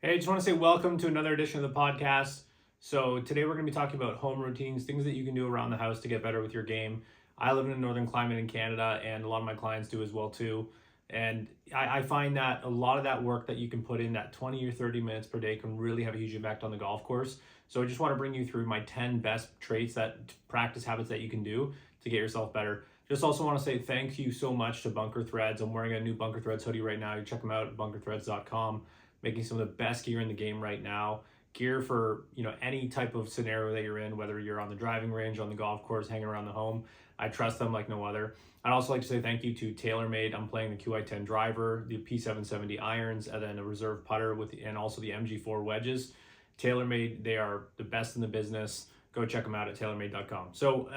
Hey, I just want to say welcome to another edition of the podcast. So, today we're going to be talking about home routines, things that you can do around the house to get better with your game. I live in a northern climate in Canada, and a lot of my clients do as well too. And I find that a lot of that work that you can put in, that 20 or 30 minutes per day, can really have a huge impact on the golf course. So, I just want to bring you through my 10 best traits, that practice habits that you can do to get yourself better. Just also want to say thank you so much to Bunker Threads. I'm wearing a new Bunker Threads hoodie right now. You check them out at bunkerthreads.com, making some of the best gear in the game right now. Gear for any type of scenario that you're in, whether you're on the driving range, on the golf course, hanging around the home. I trust them like no other. I'd also like to say thank you to TaylorMade. I'm playing the QI10 driver, the P770 irons, and then a reserve putter and also the MG4 wedges. TaylorMade, they are the best in the business. Go check them out at taylormade.com. So,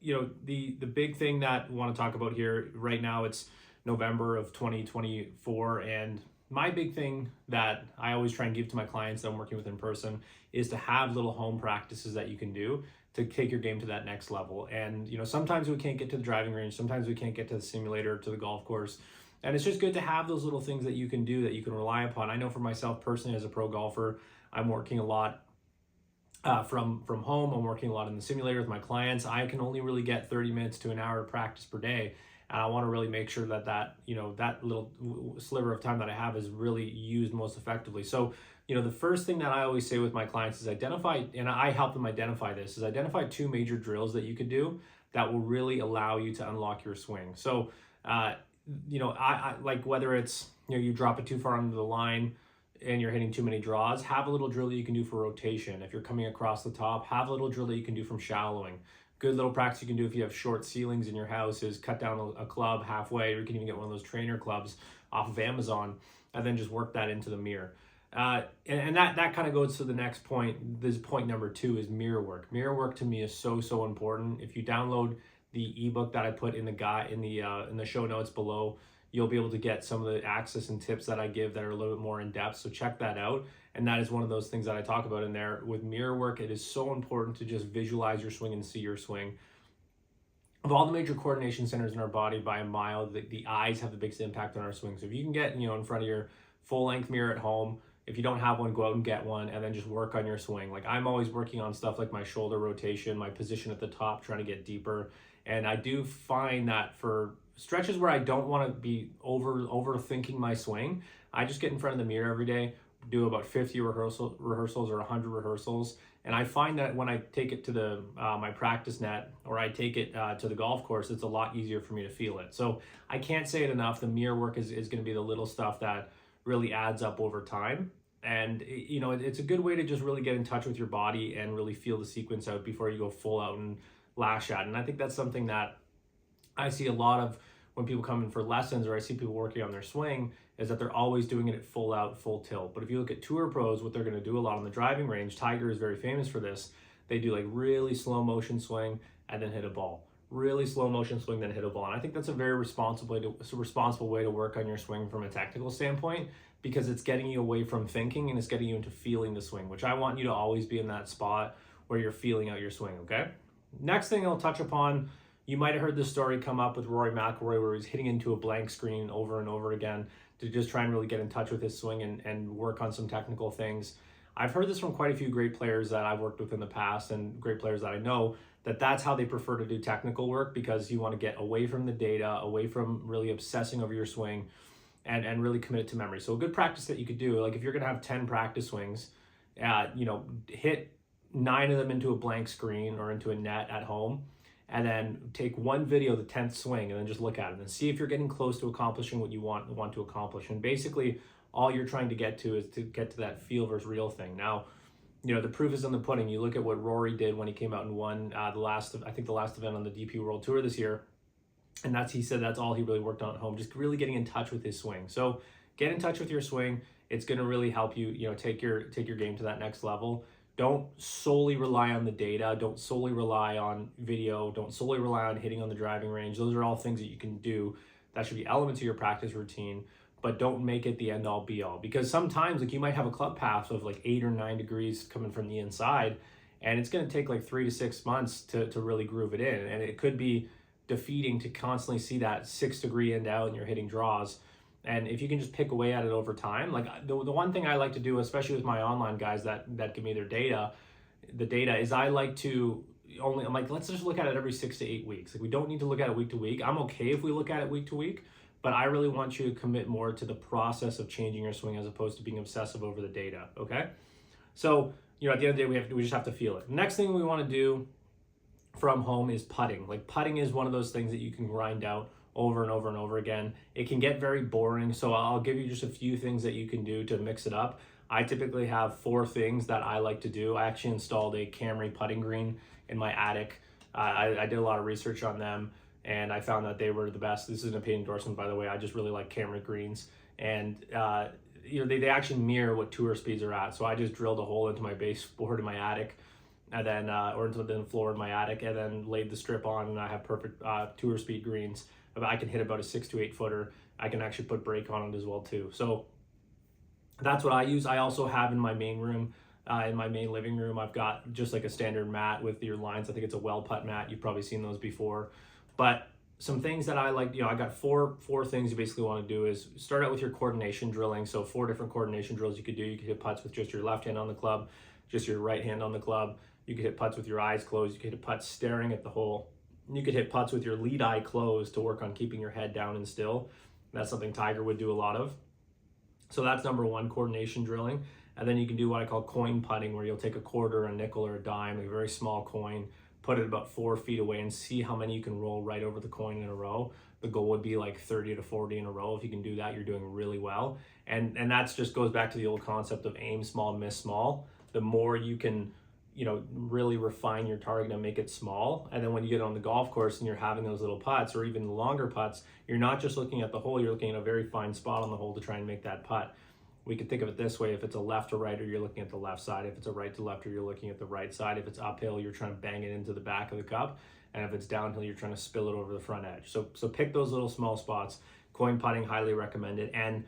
the big thing that I want to talk about here right now, it's November of 2024, and my big thing that I always try and give to my clients that I'm working with in person is to have little home practices that you can do to take your game to that next level. And sometimes we can't get to the driving range, sometimes we can't get to the simulator, to the golf course. And it's just good to have those little things that you can do, that you can rely upon. I know for myself personally, as a pro golfer, I'm working a lot from home. I'm working a lot in the simulator with my clients. I can only really get 30 minutes to an hour of practice per day. And I want to really make sure that little sliver of time that I have is really used most effectively. So, the first thing that I always say with my clients is identify, and I help them identify this, is identify two major drills that you could do that will really allow you to unlock your swing. So, I like, whether it's, you drop it too far under the line and you're hitting too many draws, have a little drill that you can do for rotation. If you're coming across the top, have a little drill that you can do from shallowing. Good little practice you can do if you have short ceilings in your house is cut down a club halfway, or you can even get one of those trainer clubs off of Amazon, and then just work that into the mirror. And that kind of goes to the next point. This point number 2 is mirror work. Mirror work to me is so important. If you download the ebook that I put in the show notes below, you'll be able to get some of the access and tips that I give that are a little bit more in depth. So check that out. And that is one of those things that I talk about in there. With mirror work, it is so important to just visualize your swing and see your swing. Of all the major coordination centers in our body by a mile, the eyes have the biggest impact on our swing. So if you can get in front of your full length mirror at home, if you don't have one, go out and get one, and then just work on your swing. Like, I'm always working on stuff like my shoulder rotation, my position at the top, trying to get deeper. And I do find that for stretches where I don't want to be overthinking my swing, I just get in front of the mirror every day, do about 50 rehearsals or 100 rehearsals. And I find that when I take it to the my practice net, or I take it to the golf course, it's a lot easier for me to feel it. So I can't say it enough. The mirror work is going to be the little stuff that really adds up over time. And it's a good way to just really get in touch with your body and really feel the sequence out before you go full out and lash at. And I think that's something that I see a lot of when people come in for lessons, or I see people working on their swing, is that they're always doing it at full out, full tilt. But if you look at tour pros, what they're going to do a lot on the driving range, Tiger is very famous for this. They do like really slow motion swing and then hit a ball. Really slow motion swing, then hit a ball. And I think that's a very responsible way to work on your swing from a technical standpoint, because it's getting you away from thinking and it's getting you into feeling the swing, which I want you to always be in that spot where you're feeling out your swing, okay? Next thing I'll touch upon, you might have heard this story come up with Rory McIlroy, where he's hitting into a blank screen over and over again to just try and really get in touch with his swing and work on some technical things. I've heard this from quite a few great players that I've worked with in the past, and great players that I know, that's how they prefer to do technical work, because you want to get away from the data, away from really obsessing over your swing, and really commit it to memory. So a good practice that you could do, like if you're going to have 10 practice swings, hit 9 of them into a blank screen or into a net at home, and then take one video, the 10th swing, and then just look at it and see if you're getting close to accomplishing what you want to accomplish. And basically, all you're trying to get to is to get to that feel versus real thing. Now, the proof is in the pudding. You look at what Rory did when he came out and won the last event on the DP World Tour this year, and he said that's all he really worked on at home, just really getting in touch with his swing. So get in touch with your swing. It's going to really help you, take your game to that next level. Don't solely rely on the data. Don't solely rely on video. Don't solely rely on hitting on the driving range. Those are all things that you can do. That should be elements of your practice routine, but don't make it the end all be all. Because sometimes, like, you might have a club path of like 8 or 9 degrees coming from the inside, and it's going to take like 3 to 6 months to really groove it in. And it could be defeating to constantly see that 6 degree end out and you're hitting draws. And if you can just pick away at it over time, like the one thing I like to do, especially with my online guys that give me their data, the data is I like to only, I'm like, let's just look at it every 6 to 8 weeks. Like we don't need to look at it week to week. I'm okay if we look at it week to week, but I really want you to commit more to the process of changing your swing as opposed to being obsessive over the data. Okay. So, at the end of the day, we just have to feel it. Next thing we want to do from home is putting. Like putting is one of those things that you can grind out over and over and over again. It can get very boring, so I'll give you just a few things that you can do to mix it up. I typically have 4 things that I like to do. I actually installed a Camry putting green in my attic. I did a lot of research on them, and I found that they were the best. This is an paid endorsement, by the way. I just really like Camry greens, and they actually mirror what tour speeds are at. So I just drilled a hole into my baseboard in my attic, and then or into the floor in my attic, and then laid the strip on, and I have perfect tour speed greens. I can hit about a 6 to 8 footer. I can actually put brake on it as well too. So that's what I use. I also have in my main room, in my main living room, I've got just like a standard mat with your lines. I think it's a well putt mat. You've probably seen those before. But some things that I like, I got four things you basically want to do is start out with your coordination drilling. So 4 different coordination drills you could do. You could hit putts with just your left hand on the club, just your right hand on the club. You could hit putts with your eyes closed. You could hit putts staring at the hole. You could hit putts with your lead eye closed to work on keeping your head down and still. That's something Tiger would do a lot of. So that's number 1, coordination drilling. And then you can do what I call coin putting, where you'll take a quarter, a nickel, or a dime, a very small coin, put it about 4 feet away and see how many you can roll right over the coin in a row. The goal would be like 30 to 40 in a row. If you can do that, you're doing really well. And that's just goes back to the old concept of aim small, miss small. The more you can really refine your target and make it small. And then when you get on the golf course and you're having those little putts or even longer putts, you're not just looking at the hole, you're looking at a very fine spot on the hole to try and make that putt. We could think of it this way: if it's a left to right, or you're looking at the left side; if it's a right to left, or you're looking at the right side; if it's uphill, you're trying to bang it into the back of the cup; and if it's downhill, you're trying to spill it over the front edge. So pick those little small spots. Coin putting, highly recommended. And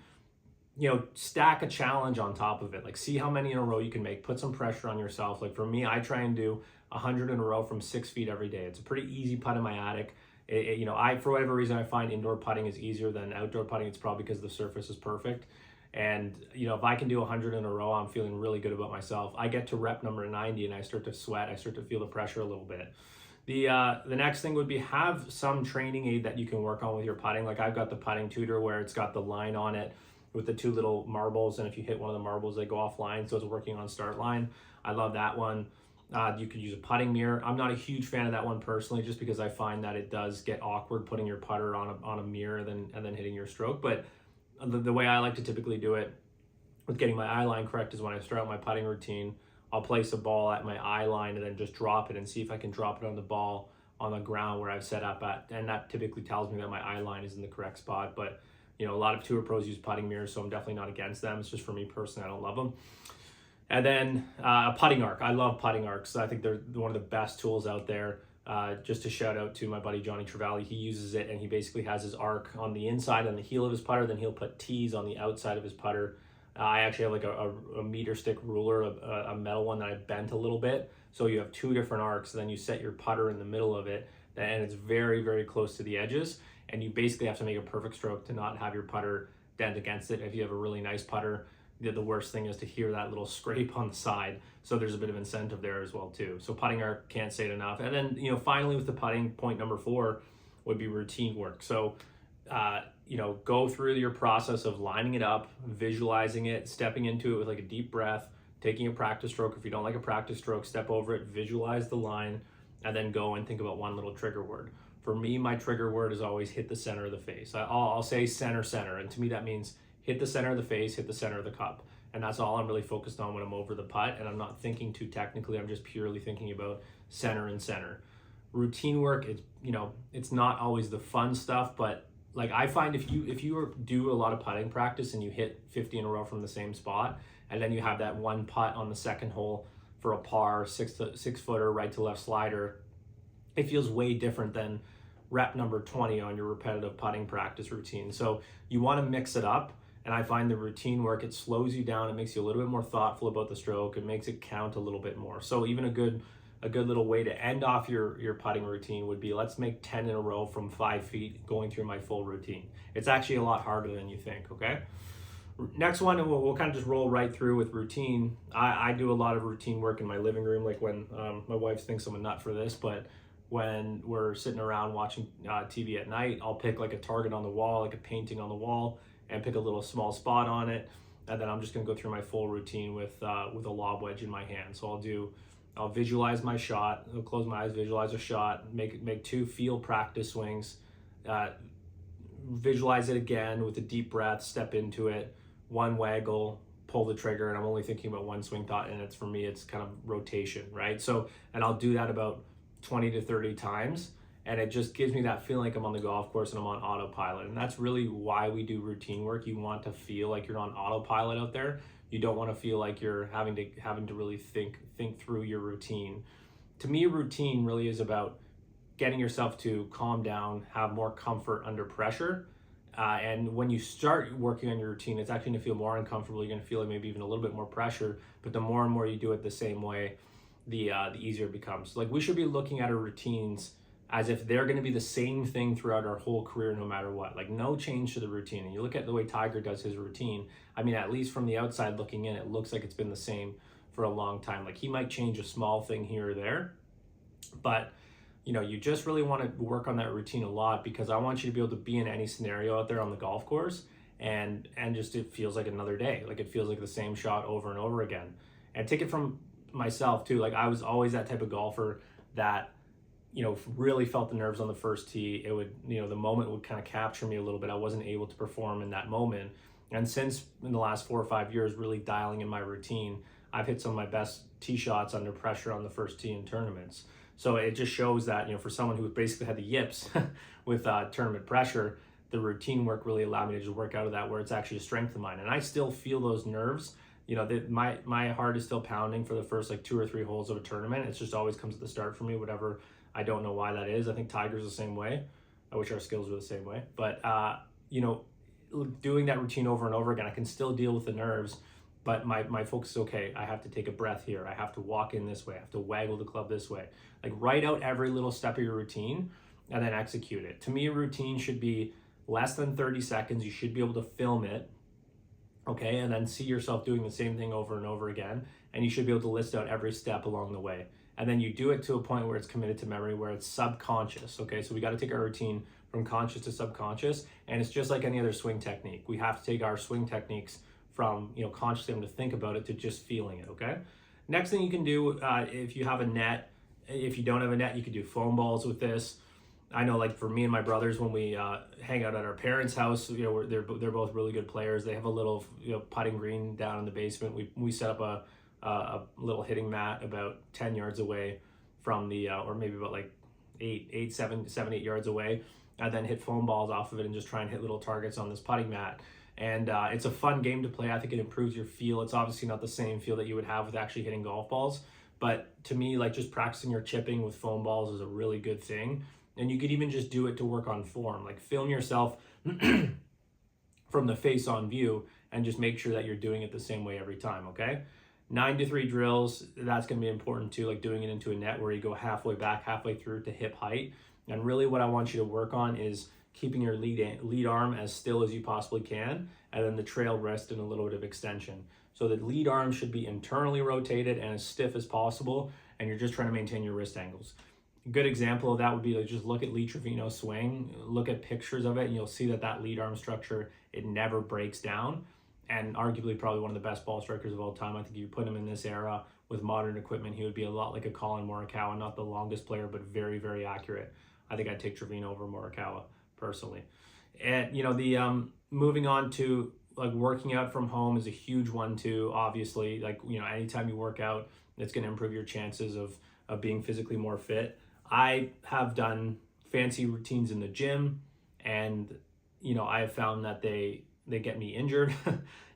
stack a challenge on top of it. Like, see how many in a row you can make. Put some pressure on yourself. Like for me, I try and do 100 in a row from 6 feet every day. It's a pretty easy putt in my attic. I for whatever reason, I find indoor putting is easier than outdoor putting. It's probably because the surface is perfect. And if I can do 100 in a row, I'm feeling really good about myself. I get to rep number 90 and I start to sweat. I start to feel the pressure a little bit. The next thing would be have some training aid that you can work on with your putting. Like I've got the putting tutor where it's got the line on it with the 2 little marbles, and if you hit one of the marbles, they go offline, so it's working on start line. I love that one. You could use a putting mirror. I'm not a huge fan of that one personally, just because I find that it does get awkward putting your putter on a mirror and then hitting your stroke. But the way I like to typically do it with getting my eye line correct is when I start out my putting routine, I'll place a ball at my eye line and then just drop it and see if I can drop it on the ball on the ground where I've set up at, and that typically tells me that my eye line is in the correct spot. But a lot of tour pros use putting mirrors, so I'm definitely not against them. It's just for me personally, I don't love them. And then a putting arc. I love putting arcs. I think they're one of the best tools out there. Just to shout out to my buddy Johnny Trevally, he uses it, and he basically has his arc on the inside on the heel of his putter, then he'll put tees on the outside of his putter. I actually have like a meter stick ruler, a metal one that I bent a little bit. So you have 2 different arcs, then you set your putter in the middle of it, and it's very, very close to the edges. And you basically have to make a perfect stroke to not have your putter dent against it. If you have a really nice putter, the worst thing is to hear that little scrape on the side. So there's a bit of incentive there as well too. So putting arc, can't say it enough. And then, finally with the putting, point number 4 would be routine work. So, go through your process of lining it up, visualizing it, stepping into it with like a deep breath, taking a practice stroke. If you don't like a practice stroke, step over it, visualize the line, and then go and think about one little trigger word. For me, my trigger word is always hit the center of the face. I'll say center, and to me that means hit the center of the face, hit the center of the cup. And that's all I'm really focused on when I'm over the putt, and I'm not thinking too technically, I'm just purely thinking about center and center. Routine work, it's not always the fun stuff, but like I find if you do a lot of putting practice and you hit 50 in a row from the same spot, and then you have that one putt on the second hole for a par, 6 footer, right to left slider, it feels way different than rep number 20 on your repetitive putting practice routine. So you want to mix it up. And I find the routine work, it slows you down. It makes you a little bit more thoughtful about the stroke. It makes it count a little bit more. So even a good a good little way to end off your putting routine would be, let's make 10 in a row from 5 feet going through my full routine. It's actually a lot harder than you think, okay? Next one, and we'll kind of just roll right through with routine. I do a lot of routine work in my living room, like when my wife thinks I'm a nut for this, but when we're sitting around watching TV at night, I'll pick like a target on the wall, like a painting on the wall, and pick a little small spot on it, and then I'm just gonna go through my full routine with a lob wedge in my hand. So I'll visualize my shot, I'll close my eyes, visualize a shot, make 2 field practice swings, visualize it again with a deep breath, step into it, 1 waggle, pull the trigger, and I'm only thinking about 1 swing thought, and for me, it's kind of rotation, right? So, and I'll do that about 20 to 30 times, and it just gives me that feeling like I'm on the golf course and I'm on autopilot. And that's really why we do routine work. You want to feel like you're on autopilot out there. You don't want to feel like you're having to really think through your routine. To me, routine really is about getting yourself to calm down, have more comfort under pressure. And when you start working on your routine, it's actually going to feel more uncomfortable. You're going to feel like maybe even a little bit more pressure. But the more and more you do it the same way, the easier it becomes. Like, we should be looking at our routines as if they're going to be the same thing throughout our whole career, no matter what. Like, no change to the routine. And you look at the way Tiger does his routine. I mean, at least from the outside looking in, it looks like it's been the same for a long time. Like, he might change a small thing here or there, but you just really want to work on that routine a lot, because I want you to be able to be in any scenario out there on the golf course, and just it feels like another day. Like, it feels like the same shot over and over again. And take it from myself too. Like, I was always that type of golfer that really felt the nerves on the first tee. It would, the moment would kind of capture me a little bit. I wasn't able to perform in that moment. And since in the last 4 or 5 years, really dialing in my routine, I've hit some of my best tee shots under pressure on the first tee in tournaments. So it just shows that, for someone who basically had the yips with tournament pressure, the routine work really allowed me to just work out of that, where it's actually a strength of mine. And I still feel those nerves. My heart is still pounding for the first like 2 or 3 holes of a tournament. It just always comes at the start for me, whatever. I don't know why that is. I think Tiger's the same way. I wish our skills were the same way. But, doing that routine over and over again, I can still deal with the nerves, but my focus is, okay, I have to take a breath here. I have to walk in this way. I have to waggle the club this way. Like, write out every little step of your routine and then execute it. To me, a routine should be less than 30 seconds. You should be able to film it, okay, and then see yourself doing the same thing over and over again. And you should be able to list out every step along the way. And then you do it to a point where it's committed to memory, where it's subconscious, okay? So we got to take our routine from conscious to subconscious, and it's just like any other swing technique. We have to take our swing techniques from, consciously having to think about it to just feeling it, okay? Next thing you can do, if you have a net, if you don't have a net, you can do foam balls with this. I know, like, for me and my brothers, when we hang out at our parents' house, they're both really good players. They have a little putting green down in the basement. We set up a little hitting mat about 10 yards away from the or maybe about like 8 yards away, and then hit foam balls off of it and just try and hit little targets on this putting mat. And it's a fun game to play. I think it improves your feel. It's obviously not the same feel that you would have with actually hitting golf balls, but to me, like, just practicing your chipping with foam balls is a really good thing. And you could even just do it to work on form. Like, film yourself from the face on view and just make sure that you're doing it the same way every time, okay? 9 to 3 drills, that's going to be important too, like doing it into a net where you go halfway back, halfway through to hip height. And really what I want you to work on is keeping your lead arm as still as you possibly can, and then the trail wrist in a little bit of extension. So the lead arm should be internally rotated and as stiff as possible, and you're just trying to maintain your wrist angles. A good example of that would be to just look at Lee Trevino's swing, look at pictures of it, and you'll see that lead arm structure, it never breaks down. And arguably probably one of the best ball strikers of all time. I think if you put him in this era with modern equipment, he would be a lot like a Colin Morikawa, not the longest player, but very, very accurate. I think I'd take Trevino over Morikawa personally. And the moving on to like working out from home is a huge one too. Obviously, like, anytime you work out, it's going to improve your chances of being physically more fit. I have done fancy routines in the gym, and I have found that they get me injured.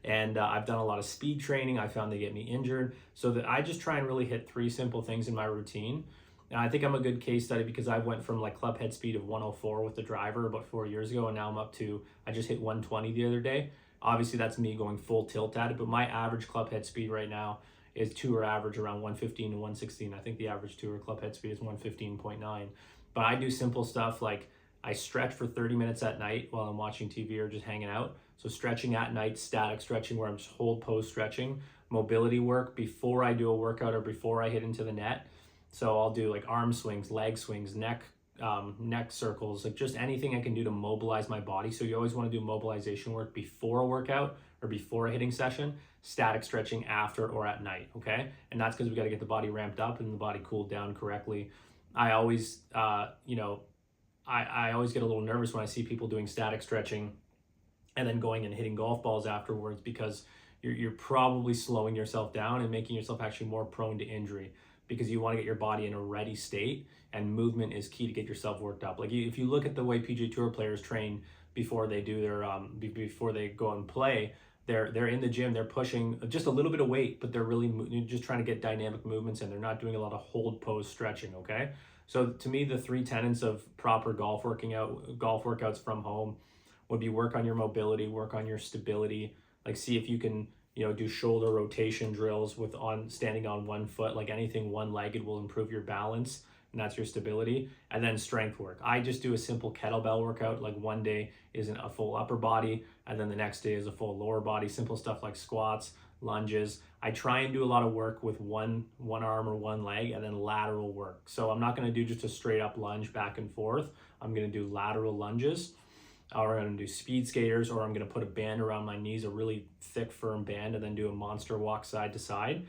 And I've done a lot of speed training. I found they get me injured. So that I just try and really hit 3 simple things in my routine. And I think I'm a good case study, because I went from like club head speed of 104 with the driver about 4 years ago, and now I'm up to, I just hit 120 the other day. Obviously that's me going full tilt at it, but my average club head speed right now is tour average around 115 to 116. I think the average tour club head speed is 115.9. But I do simple stuff like I stretch for 30 minutes at night while I'm watching TV or just hanging out. So stretching at night, static stretching where I'm just hold pose stretching, mobility work before I do a workout or before I hit into the net. So I'll do like arm swings, leg swings, neck circles, like just anything I can do to mobilize my body. So you always want to do mobilization work before a workout or before a hitting session, static stretching after or at night, okay? And that's because we got to get the body ramped up and the body cooled down correctly. I always, I always get a little nervous when I see people doing static stretching and then going and hitting golf balls afterwards, because you're probably slowing yourself down and making yourself actually more prone to injury, because you want to get your body in a ready state, and movement is key to get yourself worked up. Like if you look at the way PGA Tour players train before they do their before they go and play, they're in the gym, they're pushing just a little bit of weight, but they're really just trying to get dynamic movements in. They're not doing a lot of hold pose stretching, okay? So to me, the three tenets of proper golf workouts from home would be work on your mobility, work on your stability, like see if you can, do shoulder rotation drills with standing on one foot, like anything one-legged will improve your balance, and that's your stability. And then strength work. I just do a simple kettlebell workout, like one day isn't a full upper body, and then the next day is a full lower body, simple stuff like squats, lunges. I try and do a lot of work with one arm or one leg, and then lateral work. So I'm not going to do just a straight up lunge back and forth. I'm going to do lateral lunges, or I'm going to do speed skaters, or I'm going to put a band around my knees, a really thick, firm band, and then do a monster walk side to side.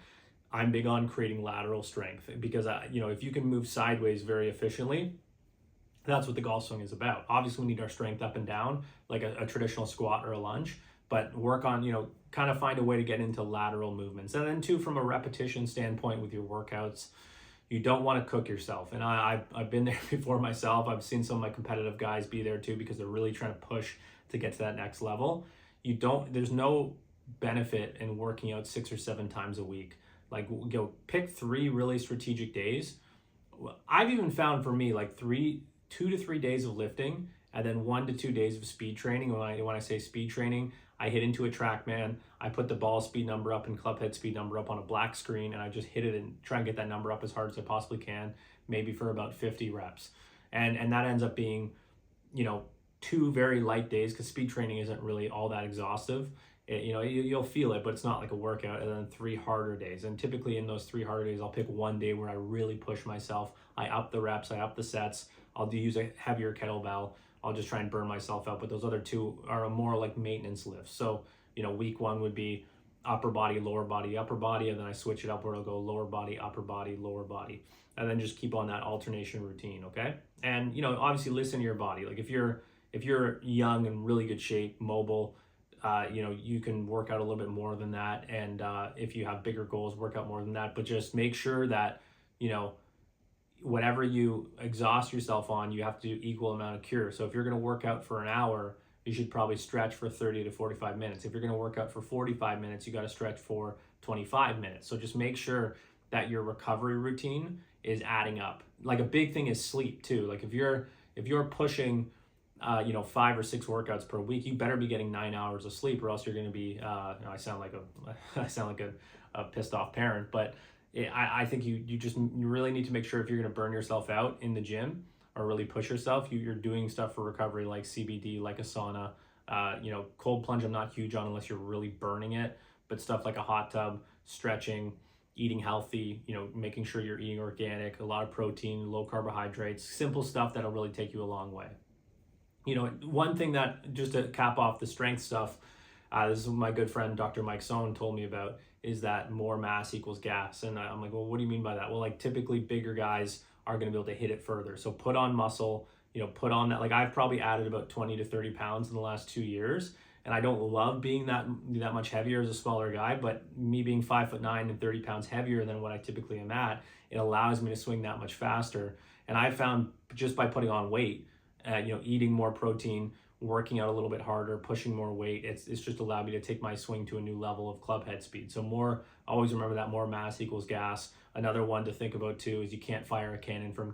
I'm big on creating lateral strength, because if you can move sideways very efficiently, that's what the golf swing is about. Obviously, we need our strength up and down, like a traditional squat or a lunge, but work on, kind of find a way to get into lateral movements. And then too, from a repetition standpoint with your workouts, you don't want to cook yourself. And I've been there before myself. I've seen some of my competitive guys be there too, because they're really trying to push to get to that next level. There's no benefit in working out 6 or 7 times a week. Like, pick 3 really strategic days. I've even found for me, like 2 to 3 days of lifting, and then 1 to 2 days of speed training. When I say speed training, I hit into a TrackMan, I put the ball speed number up and club head speed number up on a black screen, and I just hit it and try and get that number up as hard as I possibly can, maybe for about 50 reps. And that ends up being, 2 very light days, because speed training isn't really all that exhaustive. You'll feel it, but it's not like a workout. And then 3 harder days. And typically in those 3 harder days, I'll pick one day where I really push myself. I up the reps, I up the sets. I'll use a heavier kettlebell. I'll just try and burn myself out. But those other 2 are more like maintenance lifts. So, week 1 would be upper body, lower body, upper body. And then I switch it up where I'll go lower body, upper body, lower body. And then just keep on that alternation routine, okay? And, obviously listen to your body. Like if you're young and really good shape, mobile, you can work out a little bit more than that. And if you have bigger goals, work out more than that. But just make sure that, whatever you exhaust yourself on, you have to do equal amount of cure. So if you're going to work out for an hour, you should probably stretch for 30 to 45 minutes. If you're going to work out for 45 minutes, you got to stretch for 25 minutes. So just make sure that your recovery routine is adding up. Like a big thing is sleep too. Like if you're pushing 5 or 6 workouts per week, you better be getting 9 hours of sleep, or else you're going to be I sound like a pissed off parent, but I think you really need to make sure, if you're going to burn yourself out in the gym or really push yourself, you're doing stuff for recovery like CBD, like a sauna. Cold plunge I'm not huge on unless you're really burning it, but stuff like a hot tub, stretching, eating healthy, making sure you're eating organic, a lot of protein, low carbohydrates, simple stuff that'll really take you a long way. One thing that, just to cap off the strength stuff, this is what my good friend Dr. Mike Sohn told me about, is that more mass equals gas. And I'm like, well, what do you mean by that? Well, like typically bigger guys are going to be able to hit it further. So put on muscle, put on that. Like I've probably added about 20 to 30 pounds in the last 2 years. And I don't love being that much heavier as a smaller guy, but me being 5'9" and 30 pounds heavier than what I typically am at, it allows me to swing that much faster. And I found just by putting on weight, eating more protein, working out a little bit harder, pushing more weight, it's just allowed me to take my swing to a new level of club head speed. So always remember that more mass equals gas. Another one to think about too is you can't fire a cannon from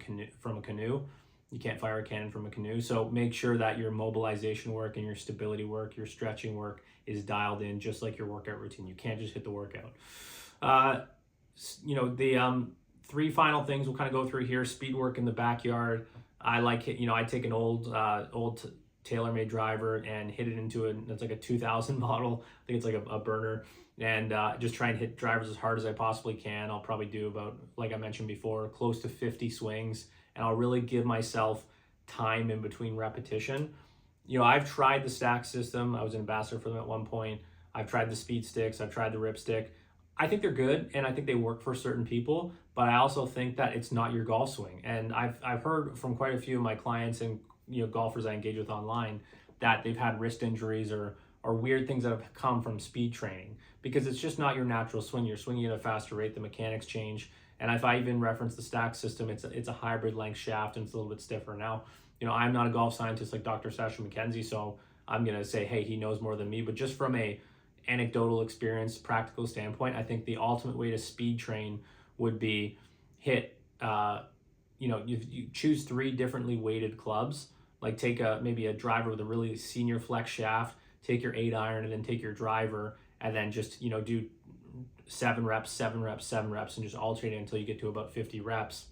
a canoe. You can't fire a cannon from a canoe. So make sure that your mobilization work and your stability work, your stretching work is dialed in, just like your workout routine. You can't just hit the workout. The three final things we'll kind of go through here: speed work in the backyard. I like it. I take an old TaylorMade driver and hit it into it's like a 2000 model. I think it's like a burner, and just try and hit drivers as hard as I possibly can. I'll probably do about, like I mentioned before, close to 50 swings, and I'll really give myself time in between repetition. I've tried the stack system. I was an ambassador for them at one point. I've tried the speed sticks. I've tried the rip stick. I think they're good, and I think they work for certain people, but I also think that it's not your golf swing. And I've heard from quite a few of my clients and golfers I engage with online that they've had wrist injuries or weird things that have come from speed training, because it's just not your natural swing. You're swinging at a faster rate, the mechanics change. And if I even reference the stack system, it's a hybrid length shaft and it's a little bit stiffer. Now, I'm not a golf scientist like Dr. Sasha McKenzie, so I'm gonna say, hey, he knows more than me. But just from a anecdotal experience, practical standpoint, I think the ultimate way to speed train would be hit. You choose three differently weighted clubs. Like take maybe a driver with a really senior flex shaft. Take your 8-iron and then take your driver, and then just do 7 reps, 7 reps, 7 reps, and just alternate until you get to about 50 reps.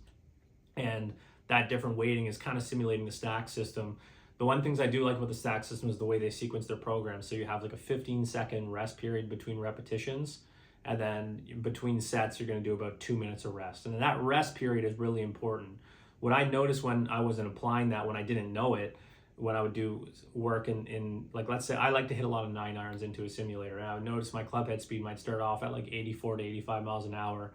And that different weighting is kind of simulating the stack system. The one things I do like about the stack system is the way they sequence their programs. So you have like a 15-second rest period between repetitions, and then between sets, you're going to do about 2 minutes of rest. And that rest period is really important. What I noticed when I wasn't applying that, when I didn't know it, when I would do work in like, let's say I like to hit a lot of 9-irons into a simulator, and I would notice my club head speed might start off at like 84 to 85 miles an hour.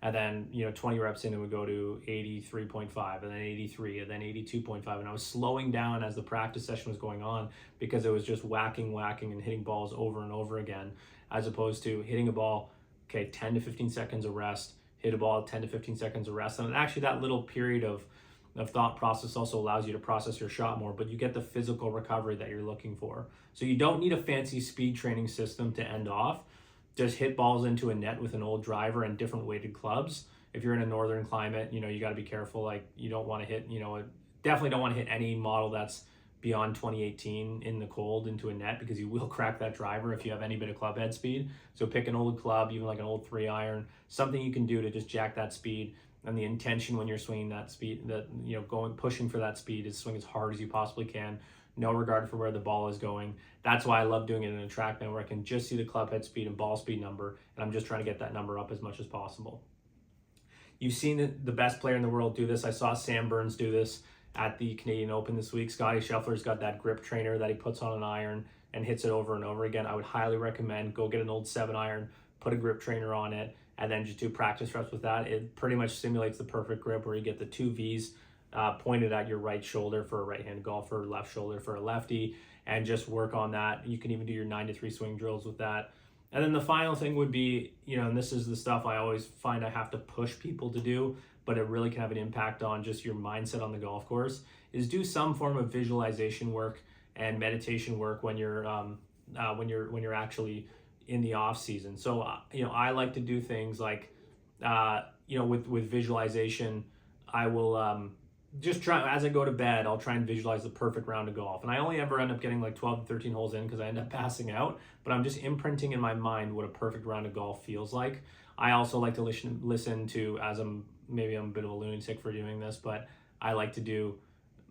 And then, 20 reps in, it would go to 83.5, and then 83, and then 82.5. And I was slowing down as the practice session was going on, because it was just whacking, and hitting balls over and over again, as opposed to hitting a ball, 10 to 15 seconds of rest, hit a ball, 10 to 15 seconds of rest. And actually that little period of thought process also allows you to process your shot more, but you get the physical recovery that you're looking for. So you don't need a fancy speed training system to end off. Just hit balls into a net with an old driver and different weighted clubs. If you're in a northern climate, you got to be careful. Like, you don't want to hit, definitely don't want to hit any model that's beyond 2018 in the cold into a net, because you will crack that driver if you have any bit of club head speed. So pick an old club, even like an old 3-iron, something you can do to just jack that speed. And the intention when you're swinging that speed, pushing for that speed, is swing as hard as you possibly can, no regard for where the ball is going. That's why I love doing it in a TrackMan, where I can just see the club head speed and ball speed number, and I'm just trying to get that number up as much as possible. You've seen the best player in the world do this. I saw Sam Burns do this at the Canadian Open this week. Scotty Scheffler's got that grip trainer that he puts on an iron and hits it over and over again. I would highly recommend go get an old 7-iron, put a grip trainer on it, and then just do practice reps with that. It pretty much simulates the perfect grip, where you get the 2 V's pointed at your right shoulder for a right-handed golfer, left shoulder for a lefty, and just work on that. You can even do your 9-to-3 swing drills with that. And then the final thing would be, and this is the stuff I always find I have to push people to do, but it really can have an impact on just your mindset on the golf course, is do some form of visualization work and meditation work when you're actually in the off season. So I like to do things like with visualization. I will just try, as I go to bed, I'll try and visualize the perfect round of golf. And I only ever end up getting like 12 to 13 holes in, because I end up passing out, but I'm just imprinting in my mind what a perfect round of golf feels like. I also like to listen to, maybe I'm a bit of a lunatic for doing this, but I like to do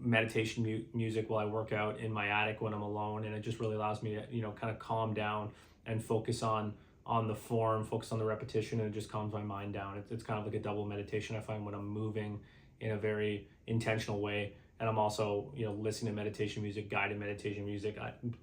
meditation music while I work out in my attic when I'm alone, and it just really allows me to kind of calm down and focus on the form, focus on the repetition, and it just calms my mind down. It's kind of like a double meditation I find when I'm moving in a very intentional way. And I'm also listening to meditation music, guided meditation music.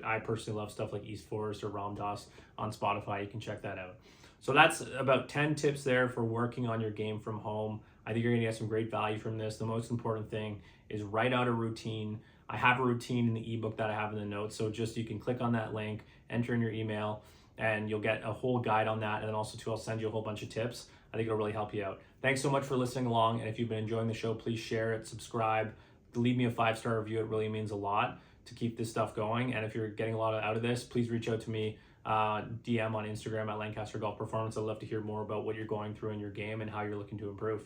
I personally love stuff like East Forest or Ram Dass on Spotify. You can check that out. So that's about 10 tips there for working on your game from home. I think you're gonna get some great value from this. The most important thing is write out a routine. I have a routine in the ebook that I have in the notes. So just, you can click on that link, enter in your email, and you'll get a whole guide on that. And then also too, I'll send you a whole bunch of tips. I think it'll really help you out. Thanks so much for listening along. And if you've been enjoying the show, please share it, subscribe, leave me a 5-star review. It really means a lot to keep this stuff going. And if you're getting a lot out of this, please reach out to me, DM on Instagram at Lancaster Golf Performance. I'd love to hear more about what you're going through in your game and how you're looking to improve.